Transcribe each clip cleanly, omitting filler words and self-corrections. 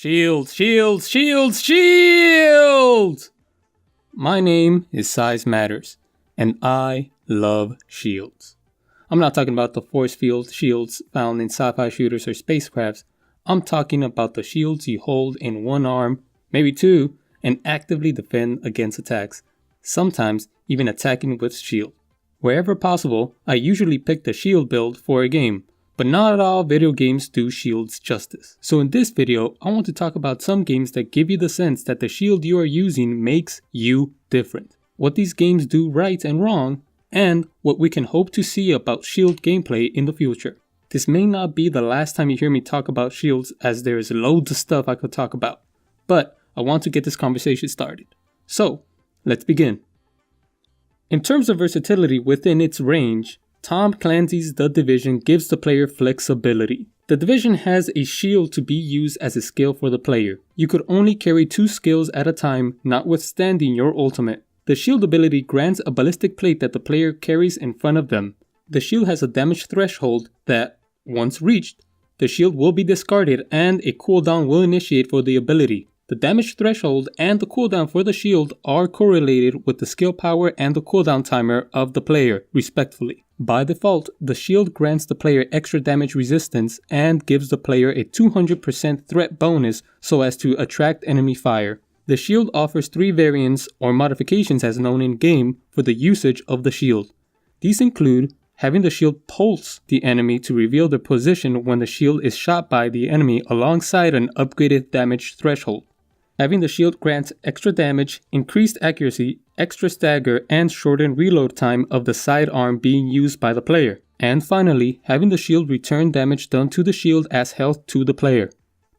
Shields, shields, shields, shields! My name is Size Matters, and I love shields. I'm not talking about the force field shields found in sci-fi shooters or spacecrafts. I'm talking about the shields you hold in one arm, maybe two, and actively defend against attacks, sometimes even attacking with shield. Wherever possible, I usually pick the shield build for a game, but not all video games do shields justice. So in this video, I want to talk about some games that give you the sense that the shield you are using makes you different, what these games do right and wrong, and what we can hope to see about shield gameplay in the future. This may not be the last time you hear me talk about shields, as there is loads of stuff I could talk about, but I want to get this conversation started. So, let's begin. In terms of versatility within its range, Tom Clancy's The Division gives the player flexibility. The Division has a shield to be used as a skill for the player. You could only carry 2 skills at a time, notwithstanding your ultimate. The shield ability grants a ballistic plate that the player carries in front of them. The shield has a damage threshold that, once reached, the shield will be discarded and a cooldown will initiate for the ability. The damage threshold and the cooldown for the shield are correlated with the skill power and the cooldown timer of the player, respectively. By default, the shield grants the player extra damage resistance and gives the player a 200% threat bonus so as to attract enemy fire. The shield offers 3 variants or modifications as known in game for the usage of the shield. These include having the shield pulse the enemy to reveal their position when the shield is shot by the enemy alongside an upgraded damage threshold. Having the shield grants extra damage, increased accuracy, extra stagger, and shortened reload time of the sidearm being used by the player. And finally, having the shield return damage done to the shield as health to the player.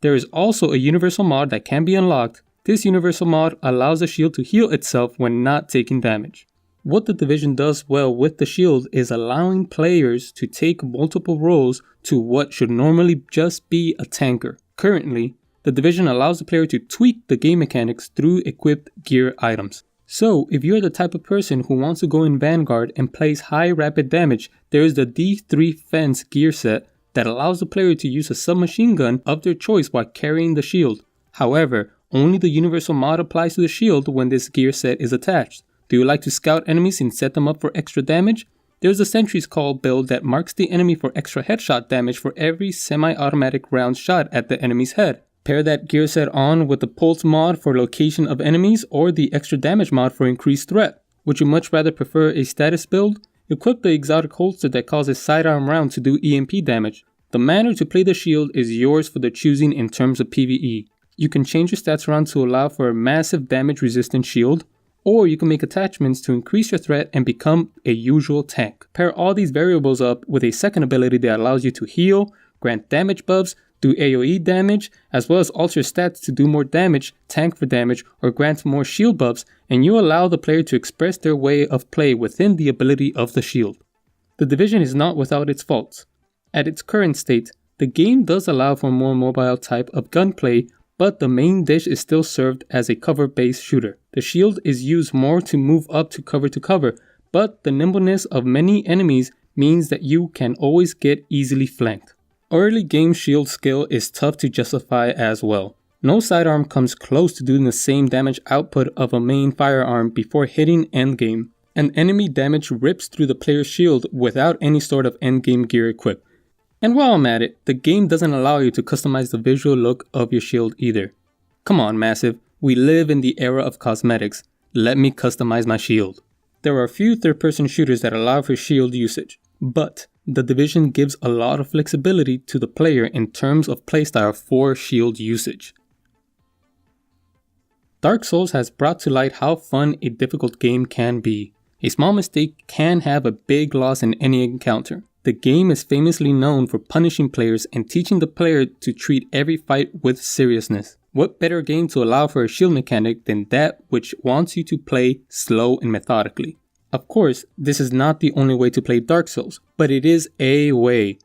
There is also a universal mod that can be unlocked. This universal mod allows the shield to heal itself when not taking damage. What the Division does well with the shield is allowing players to take multiple roles to what should normally just be a tanker. Currently, the Division allows the player to tweak the game mechanics through equipped gear items. So, if you're the type of person who wants to go in Vanguard and plays high rapid damage, there is the D3 Fence gear set that allows the player to use a submachine gun of their choice while carrying the shield. However, only the universal mod applies to the shield when this gear set is attached. Do you like to scout enemies and set them up for extra damage? There's a Sentry's Call build that marks the enemy for extra headshot damage for every semi-automatic round shot at the enemy's head. Pair that gear set on with the Pulse mod for location of enemies or the extra damage mod for increased threat. Would you much rather prefer a status build? Equip the exotic holster that causes sidearm round to do EMP damage. The manner to play the shield is yours for the choosing in terms of PvE. You can change your stats around to allow for a massive damage resistant shield, or you can make attachments to increase your threat and become a usual tank. Pair all these variables up with a second ability that allows you to heal, grant damage buffs, do AoE damage, as well as alter stats to do more damage, tank for damage, or grant more shield buffs, and you allow the player to express their way of play within the ability of the shield. The Division is not without its faults. At its current state, the game does allow for more mobile type of gunplay, but the main dish is still served as a cover-based shooter. The shield is used more to move up to cover, but the nimbleness of many enemies means that you can always get easily flanked. Early game shield skill is tough to justify as well. No sidearm comes close to doing the same damage output of a main firearm before hitting endgame. And enemy damage rips through the player's shield without any sort of endgame gear equipped. And while I'm at it, the game doesn't allow you to customize the visual look of your shield either. Come on, Massive, we live in the era of cosmetics. Let me customize my shield. There are a few third-person shooters that allow for shield usage, but the Division gives a lot of flexibility to the player in terms of playstyle for shield usage. Dark Souls has brought to light how fun a difficult game can be. A small mistake can have a big loss in any encounter. The game is famously known for punishing players and teaching the player to treat every fight with seriousness. What better game to allow for a shield mechanic than that which wants you to play slow and methodically? Of course, this is not the only way to play Dark Souls, but it is a way.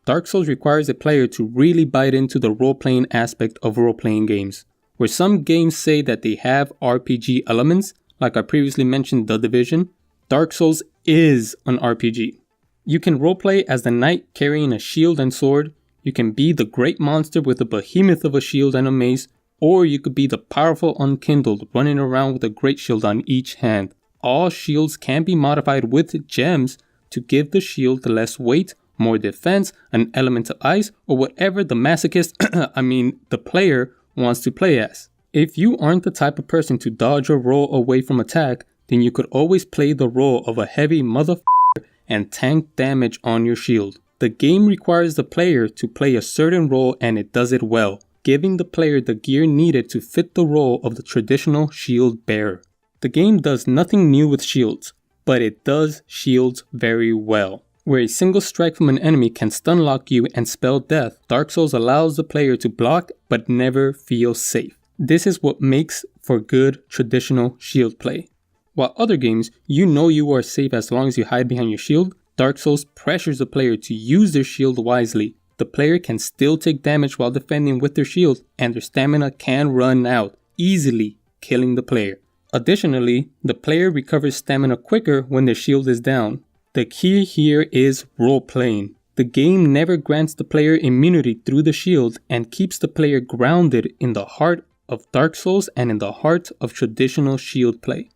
Dark Souls requires a player to really bite into the role-playing aspect of role-playing games. Where some games say that they have RPG elements, like I previously mentioned The Division, Dark Souls is an RPG. You can roleplay as the knight carrying a shield and sword, You can be the great monster with a behemoth of a shield and a mace, or you could be the powerful unkindled running around with a great shield on each hand. All shields can be modified with gems to give the shield less weight, more defense, an element of ice, or whatever the masochist, the player, wants to play as. If you aren't the type of person to dodge or roll away from attack, then you could always play the role of a heavy motherfucker and tank damage on your shield. The game requires the player to play a certain role and it does it well, giving the player the gear needed to fit the role of the traditional shield bearer. The game does nothing new with shields, but it does shields very well. Where a single strike from an enemy can stun lock you and spell death, Dark Souls allows the player to block but never feel safe. This is what makes for good traditional shield play. While other games, you know you are safe as long as you hide behind your shield, Dark Souls pressures the player to use their shield wisely. The player can still take damage while defending with their shield, and their stamina can run out, easily killing the player. Additionally, the player recovers stamina quicker when their shield is down. The key here is role-playing. The game never grants the player immunity through the shield and keeps the player grounded in the heart of Dark Souls and in the heart of traditional shield play.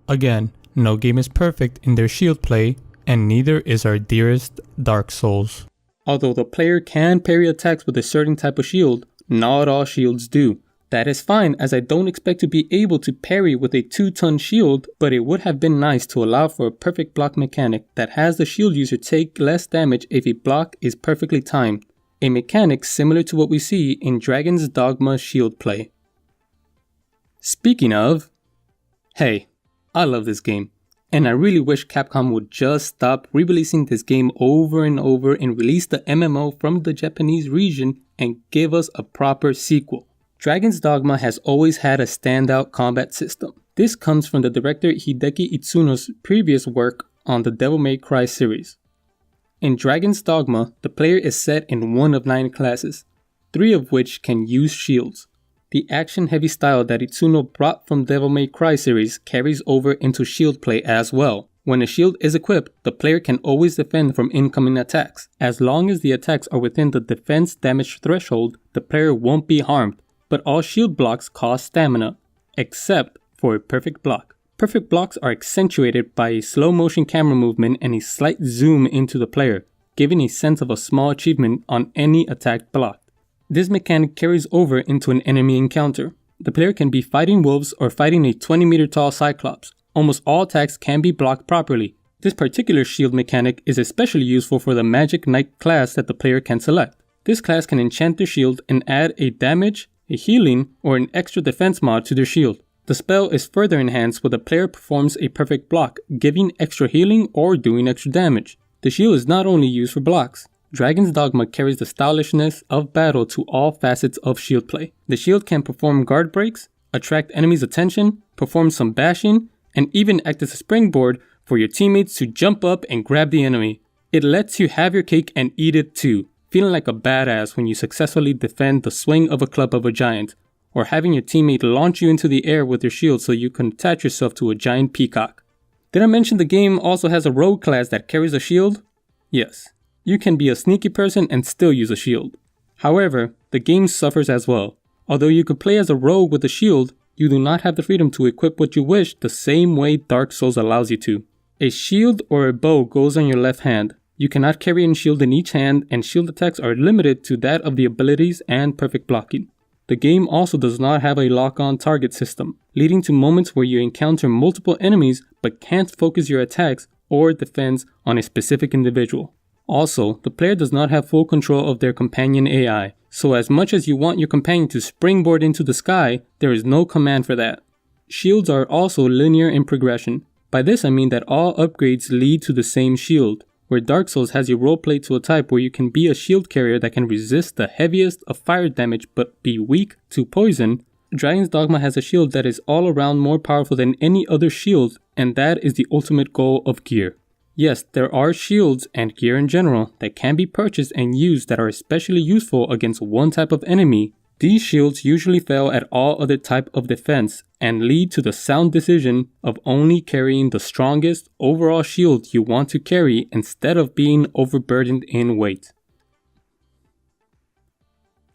Again, no game is perfect in their shield play, and neither is our dearest Dark Souls. Although the player can parry attacks with a certain type of shield, not all shields do. That is fine, as I don't expect to be able to parry with a 2-ton shield, but it would have been nice to allow for a perfect block mechanic that has the shield user take less damage if a block is perfectly timed. A mechanic similar to what we see in Dragon's Dogma shield play. Speaking of, hey, I love this game, and I really wish Capcom would just stop re-releasing this game over and over and release the MMO from the Japanese region and give us a proper sequel. Dragon's Dogma has always had a standout combat system. This comes from the director Hideki Itsuno's previous work on the Devil May Cry series. In Dragon's Dogma, the player is set in one of 9 classes, 3 of which can use shields. The action-heavy style that Itsuno brought from Devil May Cry series carries over into shield play as well. When a shield is equipped, the player can always defend from incoming attacks. As long as the attacks are within the defense damage threshold, the player won't be harmed. But all shield blocks cost stamina, except for a perfect block. Perfect blocks are accentuated by a slow motion camera movement and a slight zoom into the player, giving a sense of a small achievement on any attack block. This mechanic carries over into an enemy encounter. The player can be fighting wolves or fighting a 20-meter tall cyclops. Almost all attacks can be blocked properly. This particular shield mechanic is especially useful for the Magic Knight class that the player can select. This class can enchant their shield and add a damage, a healing, or an extra defense mod to their shield. The spell is further enhanced when the player performs a perfect block, giving extra healing or doing extra damage. The shield is not only used for blocks. Dragon's Dogma carries the stylishness of battle to all facets of shield play. The shield can perform guard breaks, attract enemies' attention, perform some bashing, and even act as a springboard for your teammates to jump up and grab the enemy. It lets you have your cake and eat it too, feeling like a badass when you successfully defend the swing of a club of a giant, or having your teammate launch you into the air with their shield so you can attach yourself to a giant peacock. Did I mention the game also has a rogue class that carries a shield? Yes, you can be a sneaky person and still use a shield. However, the game suffers as well. Although you could play as a rogue with a shield, you do not have the freedom to equip what you wish the same way Dark Souls allows you to. A shield or a bow goes on your left hand. You cannot carry a shield in each hand, and shield attacks are limited to that of the abilities and perfect blocking. The game also does not have a lock-on target system, leading to moments where you encounter multiple enemies but can't focus your attacks or defense on a specific individual. Also, the player does not have full control of their companion AI, so as much as you want your companion to springboard into the sky, there is no command for that. Shields are also linear in progression. By this I mean that all upgrades lead to the same shield, where Dark Souls has you roleplay to a type where you can be a shield carrier that can resist the heaviest of fire damage but be weak to poison. Dragon's Dogma has a shield that is all around more powerful than any other shield, and that is the ultimate goal of gear. Yes, there are shields and gear in general that can be purchased and used that are especially useful against one type of enemy. These shields usually fail at all other type of defense and lead to the sound decision of only carrying the strongest overall shield you want to carry instead of being overburdened in weight.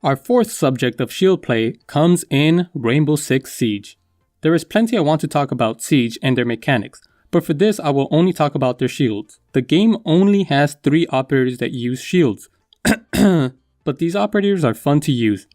Our fourth subject of shield play comes in Rainbow Six Siege. There is plenty I want to talk about Siege and their mechanics, but for this I will only talk about their shields. The game only has 3 operators that use shields, but these operators are fun to use.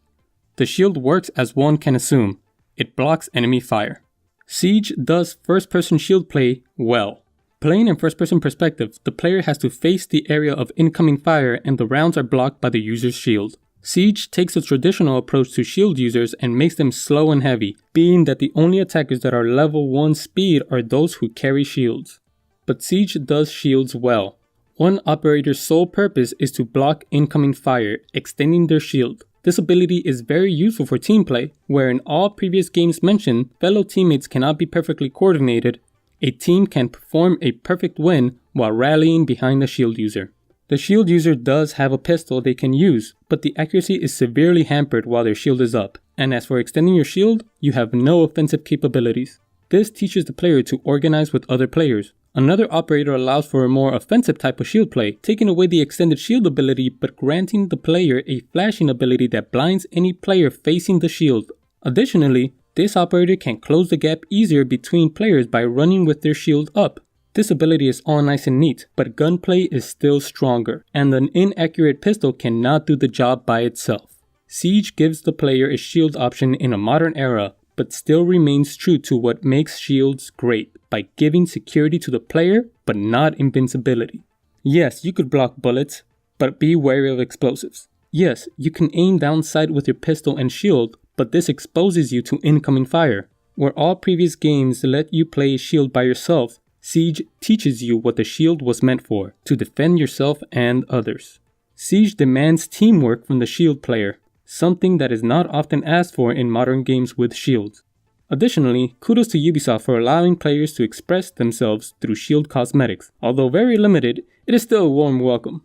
The shield works as one can assume. It blocks enemy fire. Siege does first-person shield play well. Playing in first-person perspective, the player has to face the area of incoming fire and the rounds are blocked by the user's shield. Siege takes a traditional approach to shield users and makes them slow and heavy, being that the only attackers that are level 1 speed are those who carry shields. But Siege does shields well. One operator's sole purpose is to block incoming fire, extending their shield. This ability is very useful for team play, where in all previous games mentioned, fellow teammates cannot be perfectly coordinated. A team can perform a perfect win while rallying behind the shield user. The shield user does have a pistol they can use, but the accuracy is severely hampered while their shield is up, and as for extending your shield, you have no offensive capabilities. This teaches the player to organize with other players. Another operator allows for a more offensive type of shield play, taking away the extended shield ability but granting the player a flashing ability that blinds any player facing the shield. Additionally, this operator can close the gap easier between players by running with their shield up. This ability is all nice and neat, but gunplay is still stronger, and an inaccurate pistol cannot do the job by itself. Siege gives the player a shield option in a modern era, but still remains true to what makes shields great, by giving security to the player, but not invincibility. Yes, you could block bullets, but be wary of explosives. Yes, you can aim down sight with your pistol and shield, but this exposes you to incoming fire. Where all previous games let you play shield by yourself, Siege teaches you what the shield was meant for, to defend yourself and others. Siege demands teamwork from the shield player, something that is not often asked for in modern games with shields. Additionally, kudos to Ubisoft for allowing players to express themselves through shield cosmetics. Although very limited, it is still a warm welcome.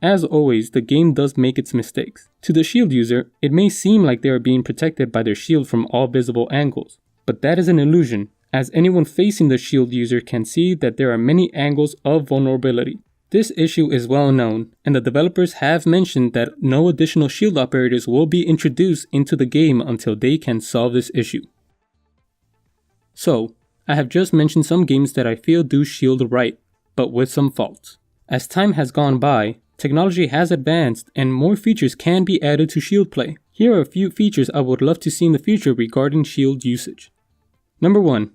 As always, the game does make its mistakes. To the shield user, it may seem like they are being protected by their shield from all visible angles, but that is an illusion, as anyone facing the shield user can see that there are many angles of vulnerability. This issue is well known, and the developers have mentioned that no additional shield operators will be introduced into the game until they can solve this issue. So, I have just mentioned some games that I feel do shield right, but with some faults. As time has gone by, technology has advanced and more features can be added to shield play. Here are a few features I would love to see in the future regarding shield usage. Number 1.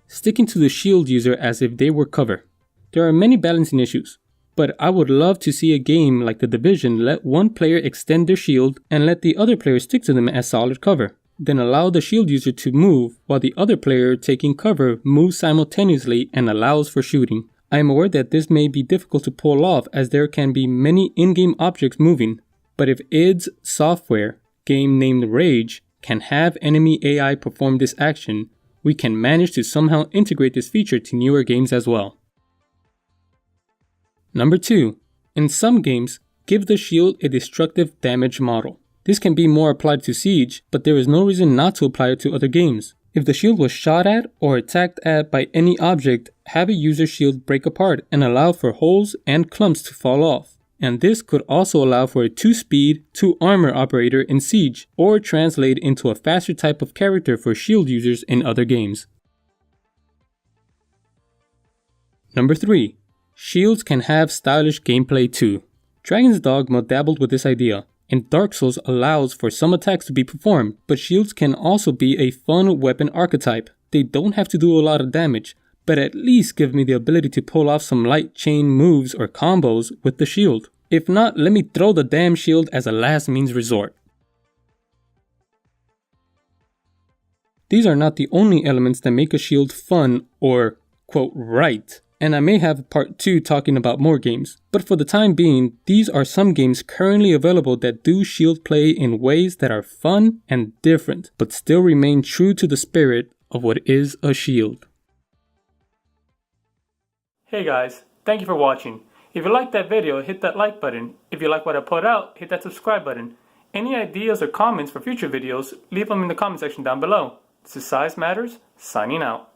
Sticking to the shield user as if they were cover. There are many balancing issues, but I would love to see a game like The Division let one player extend their shield and let the other player stick to them as solid cover. Then allow the shield user to move while the other player taking cover moves simultaneously and allows for shooting. I am aware that this may be difficult to pull off as there can be many in-game objects moving, but if id's software, game named Rage, can have enemy AI perform this action, we can manage to somehow integrate this feature to newer games as well. Number 2. In some games, give the shield a destructive damage model. This can be more applied to Siege, but there is no reason not to apply it to other games. If the shield was shot at or attacked at by any object, have a user's shield break apart and allow for holes and clumps to fall off. And this could also allow for a 2-speed, 2-armor operator in Siege, or translate into a faster type of character for shield users in other games. Number 3. Shields can have stylish gameplay too. Dragon's Dogma dabbled with this idea, and Dark Souls allows for some attacks to be performed, but shields can also be a fun weapon archetype. They don't have to do a lot of damage, but at least give me the ability to pull off some light chain moves or combos with the shield. If not, let me throw the damn shield as a last means resort. These are not the only elements that make a shield fun or, quote, right, and I may have part 2 talking about more games, but for the time being, these are some games currently available that do shield play in ways that are fun and different, but still remain true to the spirit of what is a shield. Hey guys, thank you for watching. If you liked that video, hit that like button. If you like what I put out, hit that subscribe button. Any ideas or comments for future videos, leave them in the comment section down below. This is Size Matters, signing out.